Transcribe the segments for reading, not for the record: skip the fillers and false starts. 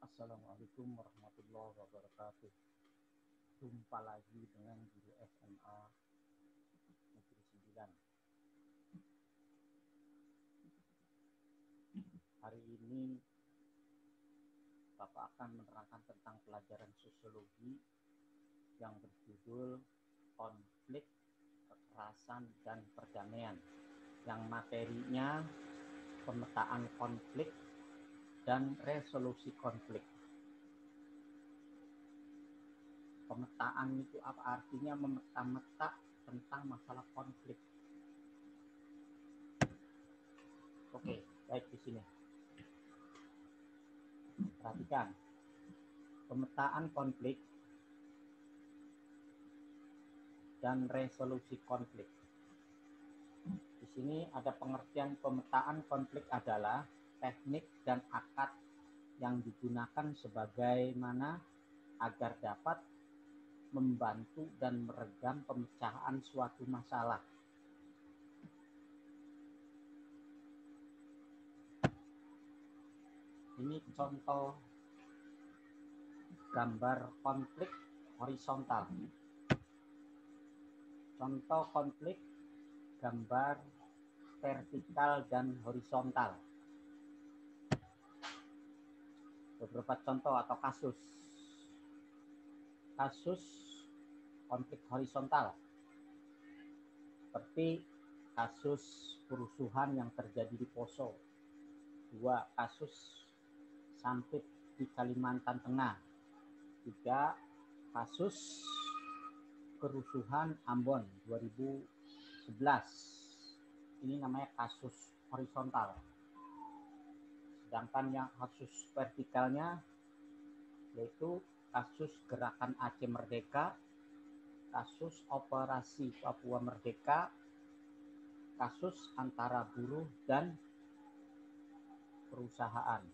Assalamualaikum warahmatullahi wabarakatuh. Jumpa lagi dengan guru SMA Negeri 9. Hari ini Bapak akan menerangkan tentang pelajaran sosiologi yang berjudul konflik, kekerasan, dan perdamaian. Yang materinya pemetaan konflik dan resolusi konflik. Pemetaan itu apa artinya? Memeta-meta tentang masalah konflik. Oke, baik di sini. Perhatikan. Pemetaan konflik dan resolusi konflik. Di sini ada pengertian pemetaan konflik adalah teknik dan akad yang digunakan sebagaimana agar dapat membantu dan meredam pemecahan suatu masalah. Ini contoh gambar konflik horizontal. Contoh konflik gambar vertikal dan horizontal. Beberapa contoh atau kasus konflik horizontal seperti kasus kerusuhan yang terjadi di Poso, 2 kasus Sampit di Kalimantan Tengah, 3 kasus kerusuhan Ambon 2011. Ini namanya kasus horizontal. Sedangkan yang kasus vertikalnya yaitu kasus Gerakan Aceh Merdeka, kasus Operasi Papua Merdeka, kasus antara buruh dan perusahaan.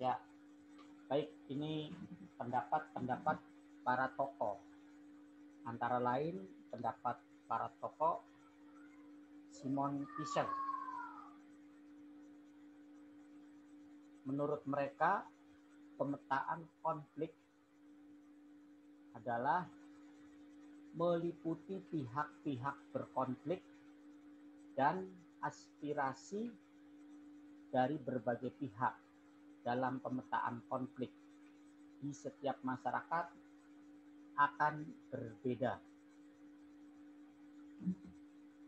Ya, baik, ini pendapat para tokoh. Antara lain pendapat para tokoh Simon Fisher. Menurut mereka, pemetaan konflik adalah meliputi pihak-pihak berkonflik dan aspirasi dari berbagai pihak dalam pemetaan konflik di setiap masyarakat akan berbeda.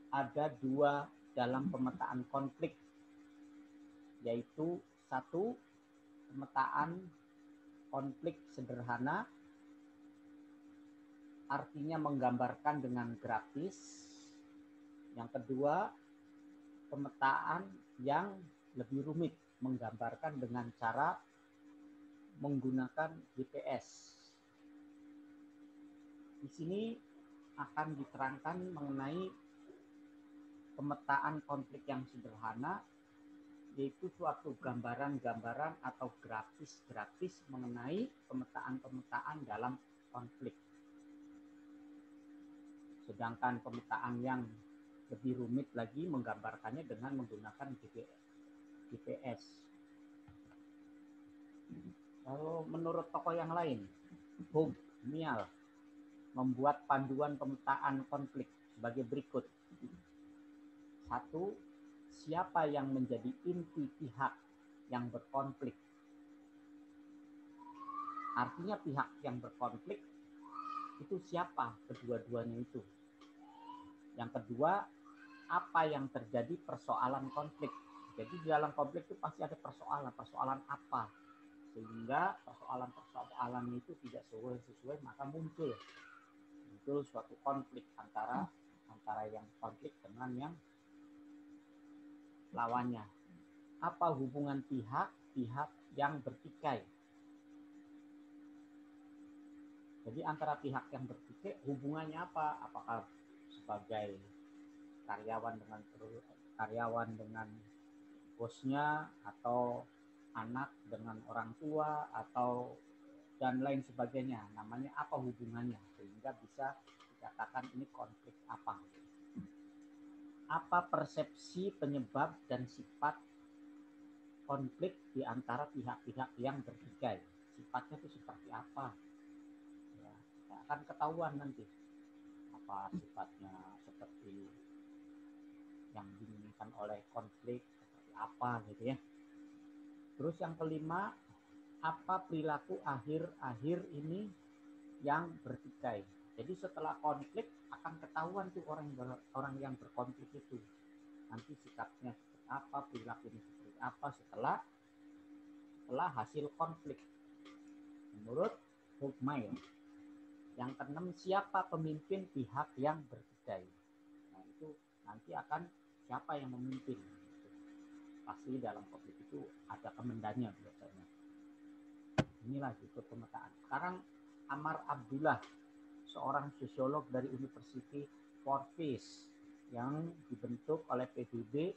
Ada 2 dalam pemetaan konflik, yaitu 1, pemetaan konflik sederhana, artinya menggambarkan dengan grafis. Yang kedua, pemetaan yang lebih rumit, menggambarkan dengan cara menggunakan GPS. Di sini akan diterangkan mengenai pemetaan konflik yang sederhana, yaitu suatu gambaran-gambaran atau grafis-grafis mengenai pemetaan-pemetaan dalam konflik. Sedangkan pemetaan yang lebih rumit lagi menggambarkannya dengan menggunakan GPS. Lalu menurut tokoh yang lain, Hub Mial membuat panduan pemetaan konflik sebagai berikut. 1. Siapa yang menjadi inti pihak yang berkonflik? Artinya pihak yang berkonflik itu siapa kedua-duanya itu. Yang kedua, apa yang terjadi persoalan konflik. Jadi di dalam konflik itu pasti ada persoalan apa. Sehingga persoalan itu tidak sesuai maka muncul suatu konflik antara yang konflik dengan yang lawannya. Apa hubungan pihak yang bertikai? Jadi antara pihak yang bertikai hubungannya apa? Apakah sebagai karyawan dengan bosnya, atau anak dengan orang tua, atau dan lain sebagainya. Namanya apa hubungannya sehingga bisa dikatakan ini konflik apa? Apa persepsi, penyebab, dan sifat konflik di antara pihak-pihak yang bertikai. Sifatnya itu seperti apa? Ya, akan ketahuan nanti apa sifatnya, seperti yang diinginkan oleh konflik seperti apa gitu ya. Terus yang kelima, apa perilaku akhir-akhir ini yang bertikai. Jadi setelah konflik akan ketahuan tuh orang yang berkonflik itu. Nanti sikapnya seperti apa, perilakunya seperti apa setelah hasil konflik. Menurut Hugmail. Yang keenam, siapa pemimpin pihak yang bertikai. Nah itu nanti akan siapa yang memimpin. Pasti dalam konflik itu ada komandannya biasanya. Inilah gitu pemetaan. Sekarang Amar Abdullah, seorang sosiolog dari University Portfish yang dibentuk oleh PBB,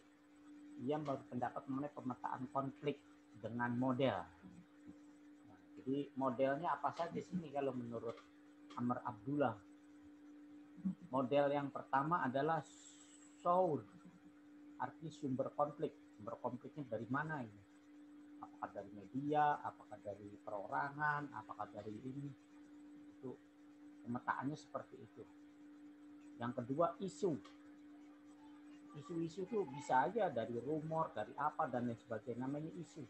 ia berpendapat mengenai pemetaan konflik dengan model. Nah, jadi modelnya apa saja sini kalau menurut Amar Abdullah? Model yang pertama adalah source, arti sumber konflik. Sumber konfliknya dari mana ini? Apakah dari media, apakah dari perorangan, apakah dari ini? Itu pemetaannya seperti itu. Yang kedua, isu. Isu-isu itu bisa aja dari rumor, dari apa dan lain sebagainya, namanya isu.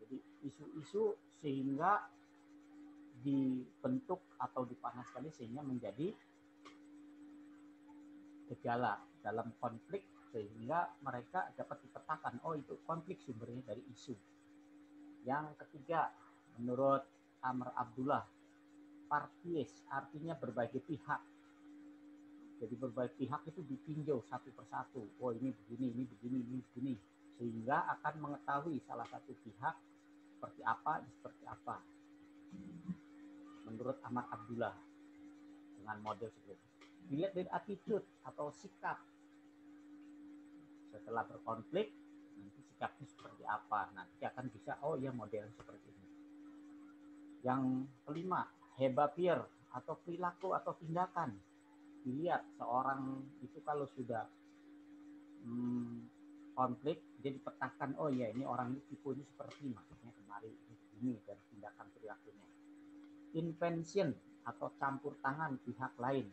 Jadi isu-isu sehingga dibentuk atau dipanaskan sehingga menjadi gejala dalam konflik, sehingga mereka dapat dipetakan, oh itu konflik sumbernya dari isu. Yang ketiga, menurut Amr Abdullah, parties, artinya berbagai pihak. Jadi berbagai pihak itu ditinjau satu persatu. Oh ini begini, ini begini, ini begini. Sehingga akan mengetahui salah satu pihak seperti apa, seperti apa. Menurut Amr Abdullah, dengan model seperti itu. Dilihat dari attitude atau sikap. Setelah berkonflik, nanti sikapnya seperti apa. Nanti akan bisa, oh ya model seperti ini. Yang kelima, behavior atau perilaku atau tindakan. Dilihat seorang itu kalau sudah konflik, jadi petakan, oh ya ini orang ini tipe ini seperti, maksudnya kemarin ini dan tindakan perilakunya. Invention atau campur tangan pihak lain.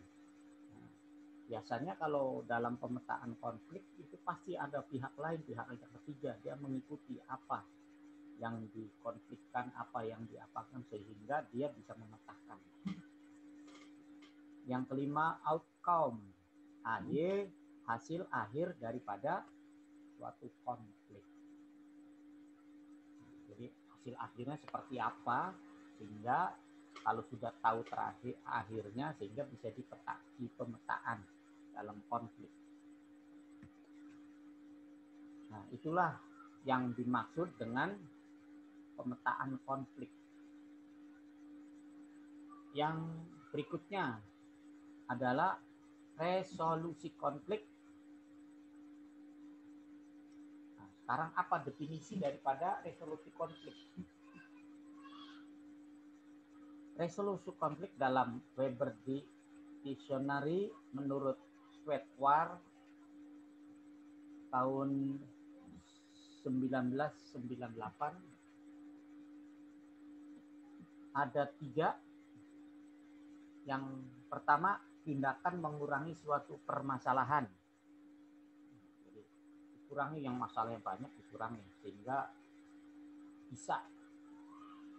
Nah, biasanya kalau dalam pemetaan konflik itu pasti ada pihak lain, pihak yang ketiga, dia mengikuti apa yang dikonflikkan, apa yang diapakan, sehingga dia bisa memetakan. Yang kelima, outcome, hasil akhir daripada suatu konflik. Jadi hasil akhirnya seperti apa, sehingga kalau sudah tahu terakhir akhirnya, sehingga bisa di pemetaan dalam konflik. Nah, itulah yang dimaksud dengan pemetaan konflik. Yang berikutnya adalah resolusi konflik. Nah, sekarang apa definisi daripada resolusi konflik? Resolusi konflik dalam Weber Dictionary menurut Sweetwater tahun 1998 ada 3. Yang pertama, tindakan mengurangi suatu permasalahan. Jadi dikurangi yang masalahnya banyak, dikurangi sehingga bisa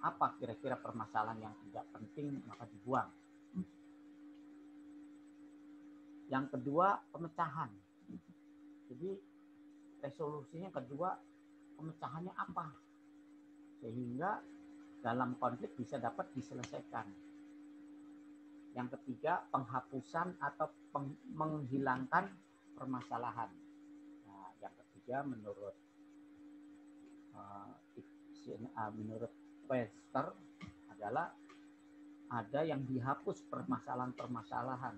apa kira-kira permasalahan yang tidak penting maka dibuang. Yang kedua, pemecahan. Jadi resolusinya kedua, pemecahannya apa? Sehingga dalam konflik bisa dapat diselesaikan. Yang ketiga, penghapusan atau menghilangkan permasalahan. Nah, yang ketiga menurut Webster adalah ada yang dihapus permasalahan-permasalahan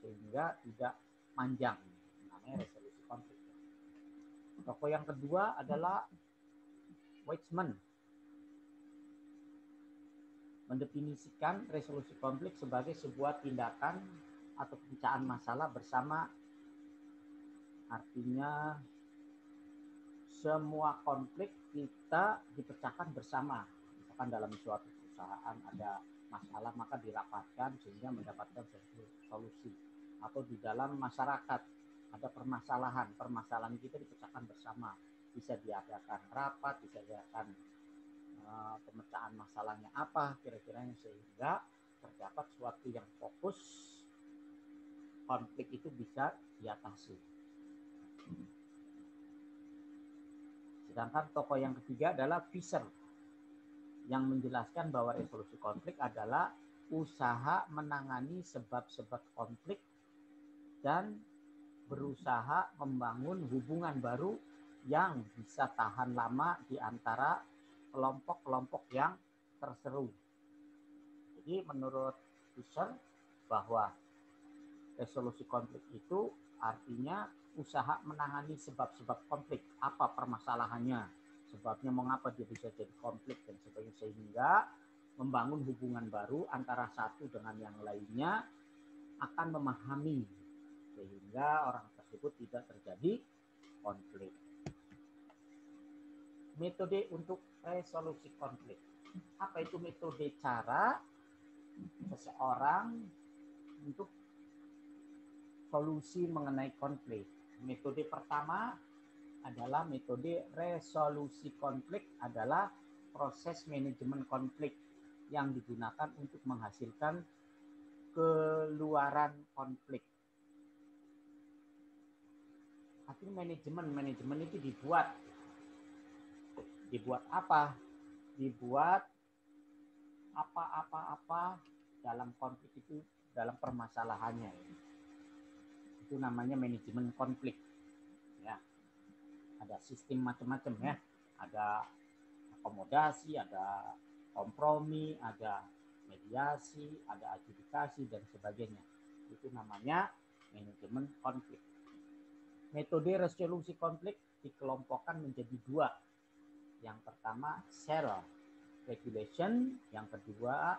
sehingga tidak panjang, namanya resolusi konflik. Tokoh yang kedua adalah Weizmann, mendefinisikan resolusi konflik sebagai sebuah tindakan atau pemecahan masalah bersama, artinya semua konflik kita dipecahkan bersama. Misalkan dalam suatu perusahaan ada masalah, maka dirapatkan sehingga mendapatkan solusi. Atau di dalam masyarakat ada permasalahan kita dipecahkan bersama. Bisa diadakan rapat, bisa diadakan pemecahan masalahnya apa kira-kira, sehingga terdapat suatu yang fokus, konflik itu bisa diatasi. Sedangkan tokoh yang ketiga adalah Fisher, yang menjelaskan bahwa resolusi konflik adalah usaha menangani sebab-sebab konflik dan berusaha membangun hubungan baru yang bisa tahan lama di antara kelompok-kelompok yang terseru. Jadi menurut Fisher bahwa resolusi konflik itu artinya usaha menangani sebab-sebab konflik, apa permasalahannya, sebabnya mengapa dia bisa jadi konflik dan sebagainya, sehingga membangun hubungan baru antara satu dengan yang lainnya akan memahami sehingga orang tersebut tidak terjadi konflik. Metode untuk resolusi konflik. Apa itu metode cara seseorang untuk solusi mengenai konflik? Metode pertama adalah metode resolusi konflik, adalah proses manajemen konflik yang digunakan untuk menghasilkan keluaran konflik. Artinya manajemen itu dibuat apa? Dibuat apa dalam konflik itu, dalam permasalahannya. Itu namanya manajemen konflik. Ya, ada sistem macam-macam ya. Ada akomodasi, ada kompromi, ada mediasi, ada adjudikasi dan sebagainya. Itu namanya manajemen konflik. Metode resolusi konflik dikelompokkan menjadi dua. Yang pertama self regulation, yang kedua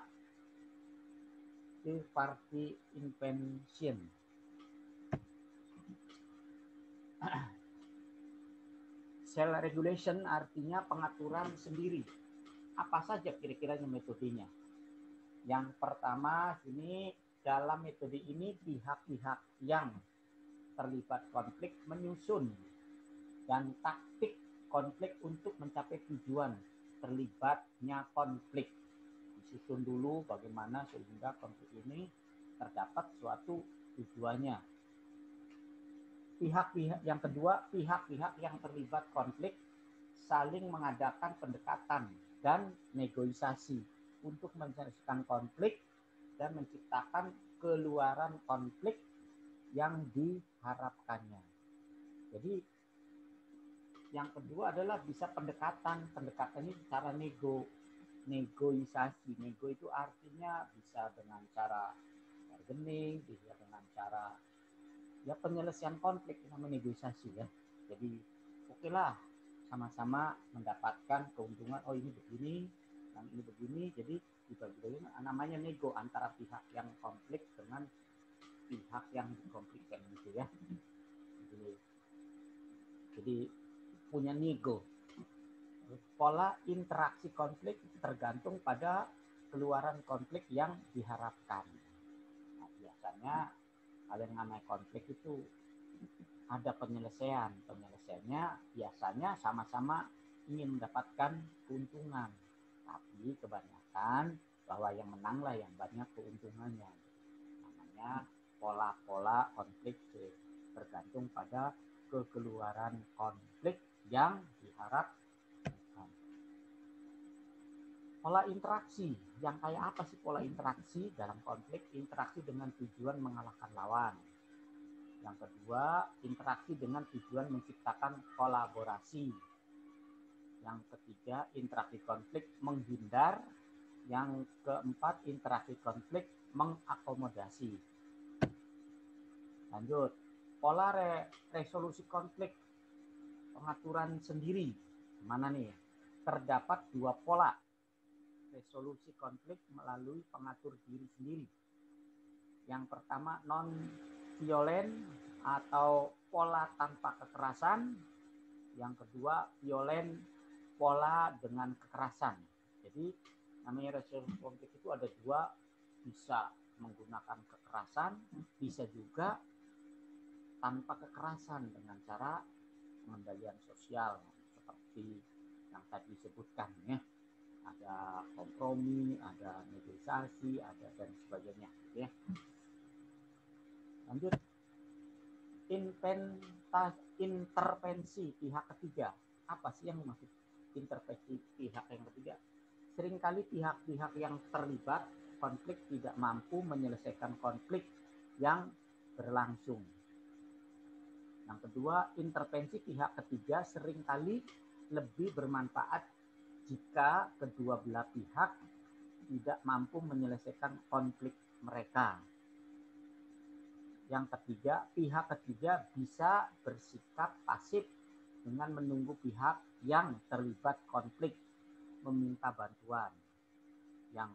third party intervention. Self regulation artinya pengaturan sendiri. Apa saja kira-kiranya metodenya? Yang pertama sini, dalam metode ini pihak-pihak yang terlibat konflik menyusun dan taktik konflik untuk mencapai tujuan terlibatnya konflik. Disusun dulu bagaimana sehingga konflik ini terdapat suatu tujuannya. Pihak-pihak yang kedua, pihak-pihak yang terlibat konflik saling mengadakan pendekatan dan negosiasi untuk menyelesaikan konflik dan menciptakan keluaran konflik yang diharapkannya. Jadi yang kedua adalah bisa pendekatan ini secara negosiasi. Nego itu artinya bisa dengan cara bargaining, bisa dengan cara ya penyelesaian konflik, namanya negosiasi ya. Jadi oke lah, sama-sama mendapatkan keuntungan, oh ini begini, yang ini begini, jadi dibagi-bagi, namanya nego antara pihak yang konflik dengan pihak yang dikonflikkan gitu ya. Jadi punya nego. Pola interaksi konflik tergantung pada keluaran konflik yang diharapkan. Nah, biasanya hal yang namanya konflik itu ada penyelesaian. Penyelesaiannya biasanya sama-sama ingin mendapatkan keuntungan. Tapi kebanyakan bahwa yang menanglah yang banyak keuntungannya. Namanya pola-pola konflik tergantung pada kekeluaran konflik yang diharapkan. Pola interaksi, yang kayak apa sih pola interaksi dalam konflik? Interaksi dengan tujuan mengalahkan lawan. Yang kedua, interaksi dengan tujuan menciptakan kolaborasi. Yang ketiga, interaksi konflik menghindar. Yang keempat, interaksi konflik mengakomodasi. Lanjut, pola resolusi konflik pengaturan sendiri. Mana nih? Terdapat dua pola resolusi konflik melalui pengatur diri sendiri. Yang pertama non-violent atau pola tanpa kekerasan. Yang kedua, violen, pola dengan kekerasan. Jadi namanya resolusi konflik itu ada dua, bisa menggunakan kekerasan, bisa juga tanpa kekerasan dengan cara pengendalian sosial seperti yang tadi disebutkan ya. Ada kompromi, ada negosiasi, ada dan sebagainya ya. Lanjut, intervensi pihak ketiga. Apa sih yang maksud intervensi pihak yang ketiga? Seringkali pihak-pihak yang terlibat konflik tidak mampu menyelesaikan konflik yang berlangsung. Yang kedua, intervensi pihak ketiga seringkali lebih bermanfaat jika kedua belah pihak tidak mampu menyelesaikan konflik mereka. Yang ketiga, pihak ketiga bisa bersikap pasif dengan menunggu pihak yang terlibat konflik meminta bantuan. Yang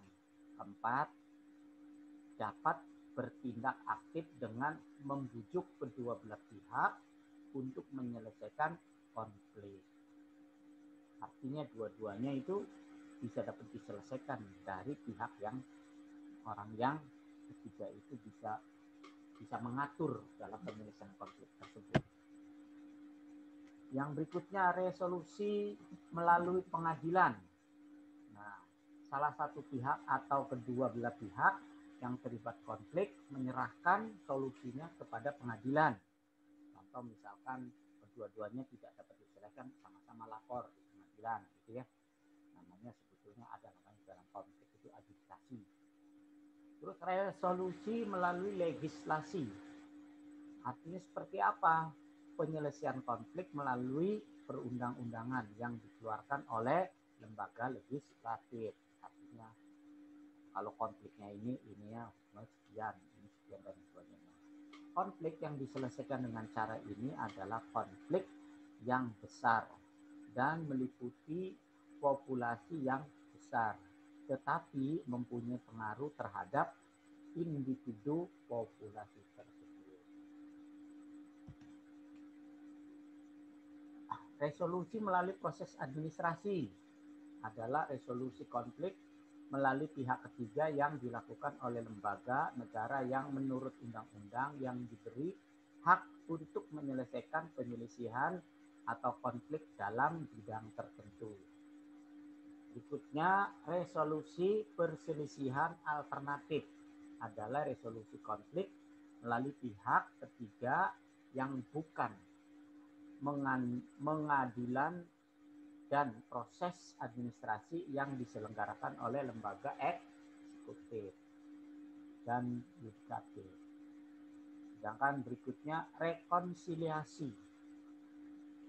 keempat, dapat bertindak aktif dengan membujuk kedua belah pihak untuk menyelesaikan konflik. Artinya dua-duanya itu bisa dapat diselesaikan dari pihak yang orang yang ketiga itu bisa mengatur dalam penyelesaian konflik tersebut. Yang berikutnya, resolusi melalui pengadilan. Nah, salah satu pihak atau kedua belah pihak yang terlibat konflik menyerahkan solusinya kepada pengadilan. Contoh misalkan kedua-duanya tidak dapat diselesaikan, sama-sama lapor di pengadilan gitu ya. Namanya sebetulnya ada namanya dalam konflik itu adjudikasi. Terus resolusi melalui legislasi. Artinya seperti apa? Penyelesaian konflik melalui perundang-undangan yang dikeluarkan oleh lembaga legislatif. Artinya kalau konfliknya ini ya sekian, ini sekian dan sebagainya. Konflik yang diselesaikan dengan cara ini adalah konflik yang besar dan meliputi populasi yang besar, tetapi mempunyai pengaruh terhadap individu populasi tersebut. Resolusi melalui proses administrasi adalah resolusi konflik melalui pihak ketiga yang dilakukan oleh lembaga negara yang menurut undang-undang yang diberi hak untuk menyelesaikan penyelesaian atau konflik dalam bidang tertentu. Berikutnya, resolusi perselisihan alternatif adalah resolusi konflik melalui pihak ketiga yang bukan mengadilan dan proses administrasi yang diselenggarakan oleh lembaga eksekutif dan yudikatif. Sedangkan berikutnya rekonsiliasi.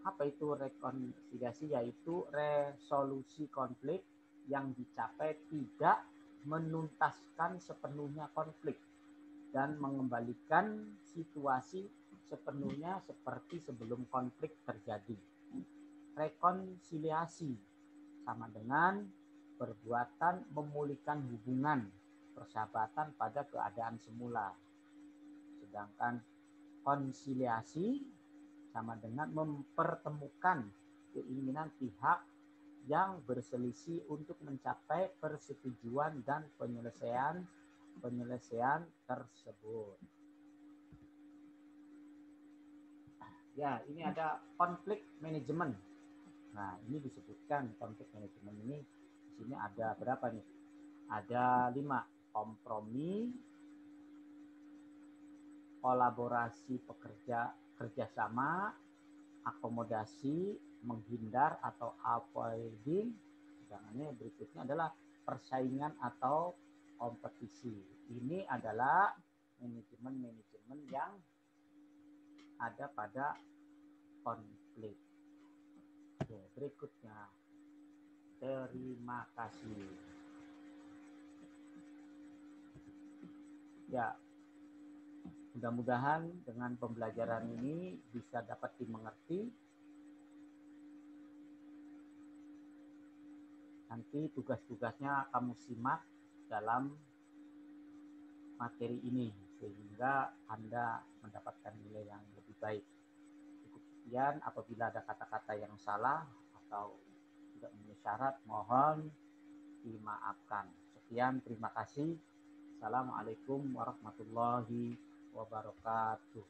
Apa itu rekonsiliasi? Yaitu resolusi konflik yang dicapai tidak menuntaskan sepenuhnya konflik dan mengembalikan situasi sepenuhnya seperti sebelum konflik terjadi. Rekonsiliasi sama dengan perbuatan memulihkan hubungan persahabatan pada keadaan semula. Sedangkan konsiliasi sama dengan mempertemukan keinginan pihak yang berselisih untuk mencapai persetujuan dan penyelesaian tersebut. Ya, ini ada konflik manajemen. Nah, ini disebutkan konflik manajemen ini. Di sini ada berapa nih? Ada 5. Kompromi, kolaborasi kerjasama, akomodasi, menghindar atau avoiding. Sedangkan berikutnya adalah persaingan atau kompetisi. Ini adalah manajemen yang ada pada konflik. Oke, berikutnya. Terima kasih. Ya, mudah-mudahan dengan pembelajaran ini bisa dapat dimengerti. Nanti tugas-tugasnya kamu simak dalam materi ini sehingga Anda mendapatkan nilai yang lebih baik. Sekian, apabila ada kata-kata yang salah atau tidak memenuhi syarat, mohon dimaafkan. Sekian, terima kasih. Assalamualaikum warahmatullahi wabarakatuh.